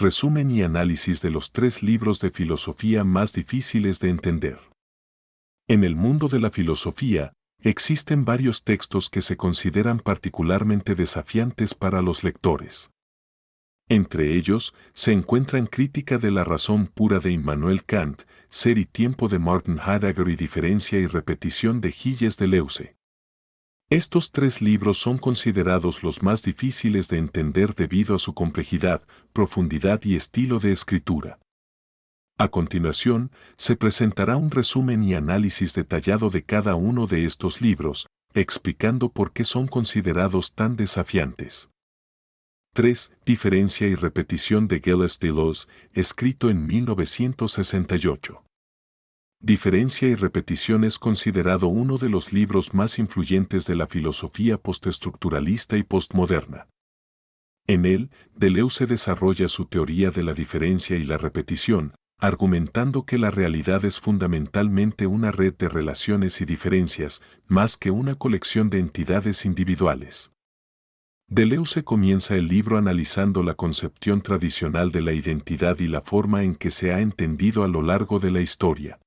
Resumen y análisis de los 3 libros de filosofía más difíciles de entender. En el mundo de la filosofía, existen varios textos que se consideran particularmente desafiantes para los lectores. Entre ellos, se encuentran Crítica de la razón pura de Immanuel Kant, Ser y tiempo de Martin Heidegger y Diferencia y repetición de Gilles Deleuze. Estos 3 libros son considerados los más difíciles de entender debido a su complejidad, profundidad y estilo de escritura. A continuación, se presentará un resumen y análisis detallado de cada uno de estos libros, explicando por qué son considerados tan desafiantes. 3. Diferencia y repetición de Gilles Deleuze, escrito en 1968. Diferencia y repetición es considerado uno de los libros más influyentes de la filosofía postestructuralista y postmoderna. En él, Deleuze desarrolla su teoría de la diferencia y la repetición, argumentando que la realidad es fundamentalmente una red de relaciones y diferencias, más que una colección de entidades individuales. Deleuze comienza el libro analizando la concepción tradicional de la identidad y la forma en que se ha entendido a lo largo de la historia.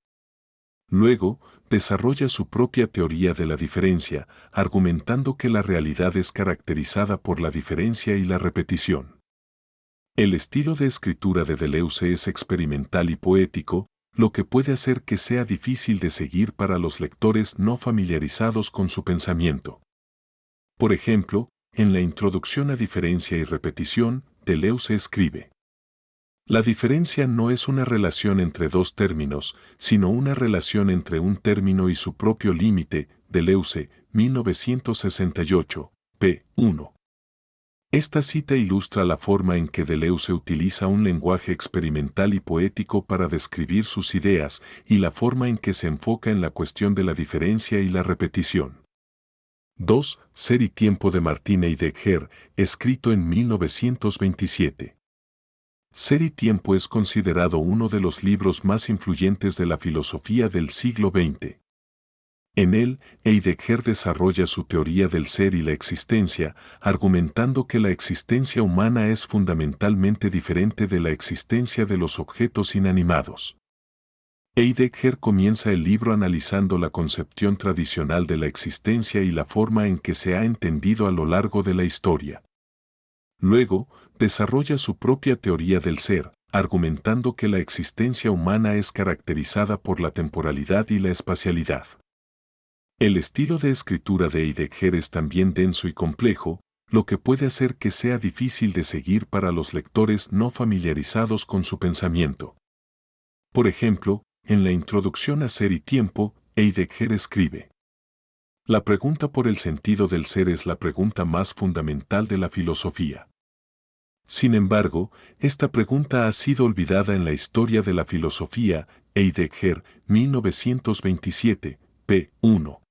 Luego, desarrolla su propia teoría de la diferencia, argumentando que la realidad es caracterizada por la diferencia y la repetición. El estilo de escritura de Deleuze es experimental y poético, lo que puede hacer que sea difícil de seguir para los lectores no familiarizados con su pensamiento. Por ejemplo, en la introducción a Diferencia y repetición, Deleuze escribe: la diferencia no es una relación entre dos términos, sino una relación entre un término y su propio límite. Deleuze, 1968, p. 1. Esta cita ilustra la forma en que Deleuze utiliza un lenguaje experimental y poético para describir sus ideas y la forma en que se enfoca en la cuestión de la diferencia y la repetición. 2. Ser y tiempo de Martin Heidegger, escrito en 1927. Ser y tiempo es considerado uno de los libros más influyentes de la filosofía del siglo XX. En él, Heidegger desarrolla su teoría del ser y la existencia, argumentando que la existencia humana es fundamentalmente diferente de la existencia de los objetos inanimados. Heidegger comienza el libro analizando la concepción tradicional de la existencia y la forma en que se ha entendido a lo largo de la historia. Luego, desarrolla su propia teoría del ser, argumentando que la existencia humana es caracterizada por la temporalidad y la espacialidad. El estilo de escritura de Heidegger es también denso y complejo, lo que puede hacer que sea difícil de seguir para los lectores no familiarizados con su pensamiento. Por ejemplo, en la introducción a Ser y tiempo, Heidegger escribe: la pregunta por el sentido del ser es la pregunta más fundamental de la filosofía. Sin embargo, esta pregunta ha sido olvidada en la historia de la filosofía. Heidegger, 1927, p. 1.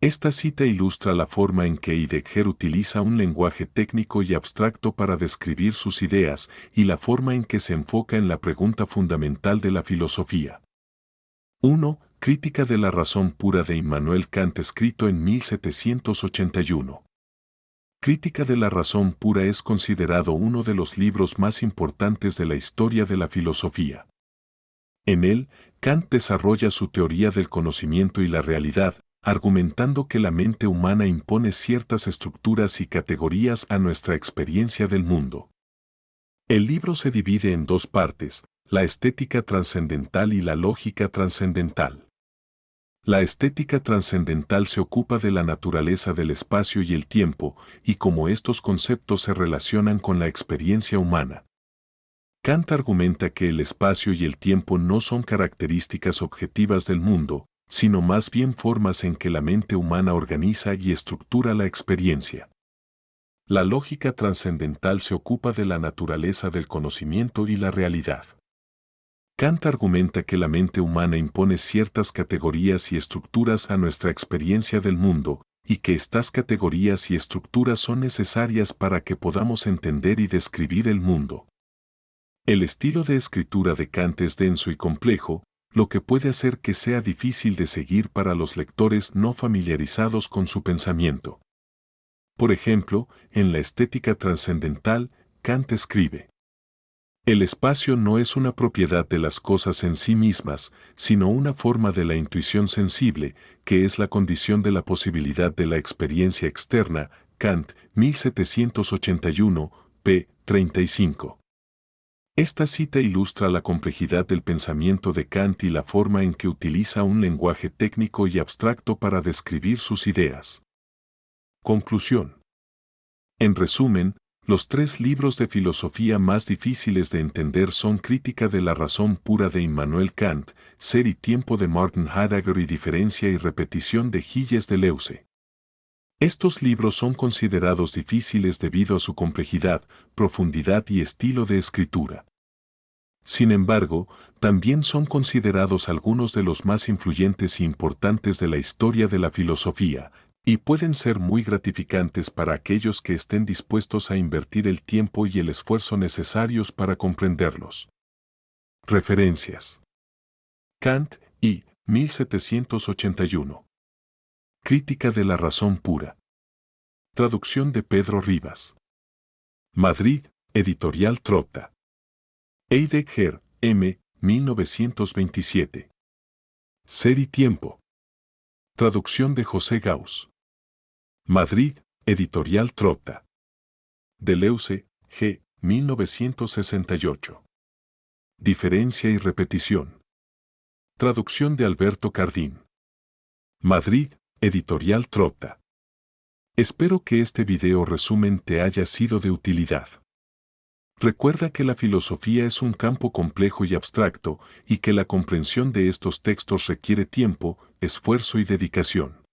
Esta cita ilustra la forma en que Heidegger utiliza un lenguaje técnico y abstracto para describir sus ideas y la forma en que se enfoca en la pregunta fundamental de la filosofía. 1. Crítica de la razón pura de Immanuel Kant, escrito en 1781. Crítica de la razón pura es considerado uno de los libros más importantes de la historia de la filosofía. En él, Kant desarrolla su teoría del conocimiento y la realidad, argumentando que la mente humana impone ciertas estructuras y categorías a nuestra experiencia del mundo. El libro se divide en 2 partes, la estética trascendental y la lógica trascendental. La estética trascendental se ocupa de la naturaleza del espacio y el tiempo, y cómo estos conceptos se relacionan con la experiencia humana. Kant argumenta que el espacio y el tiempo no son características objetivas del mundo, sino más bien formas en que la mente humana organiza y estructura la experiencia. La lógica trascendental se ocupa de la naturaleza del conocimiento y la realidad. Kant argumenta que la mente humana impone ciertas categorías y estructuras a nuestra experiencia del mundo, y que estas categorías y estructuras son necesarias para que podamos entender y describir el mundo. El estilo de escritura de Kant es denso y complejo, lo que puede hacer que sea difícil de seguir para los lectores no familiarizados con su pensamiento. Por ejemplo, en la estética trascendental, Kant escribe: El espacio no es una propiedad de las cosas en sí mismas, sino una forma de la intuición sensible, que es la condición de la posibilidad de la experiencia externa. Kant, 1781, p. 35. Esta cita ilustra la complejidad del pensamiento de Kant y la forma en que utiliza un lenguaje técnico y abstracto para describir sus ideas. Conclusión. En resumen, los tres libros de filosofía más difíciles de entender son Crítica de la razón pura de Immanuel Kant, Ser y tiempo de Martin Heidegger y Diferencia y repetición de Gilles Deleuze. Estos libros son considerados difíciles debido a su complejidad, profundidad y estilo de escritura. Sin embargo, también son considerados algunos de los más influyentes e importantes de la historia de la filosofía, y pueden ser muy gratificantes para aquellos que estén dispuestos a invertir el tiempo y el esfuerzo necesarios para comprenderlos. Referencias. Kant, I. 1781. Crítica de la razón pura. Traducción de Pedro Rivas. Madrid, Editorial Trotta. Heidegger, M. 1927. Ser y tiempo. Traducción de José Gauss. Madrid, Editorial Trotta. Deleuze, G. 1968. Diferencia y repetición. Traducción de Alberto Cardín. Madrid, Editorial Trotta. Espero que este video resumen te haya sido de utilidad. Recuerda que la filosofía es un campo complejo y abstracto, y que la comprensión de estos textos requiere tiempo, esfuerzo y dedicación.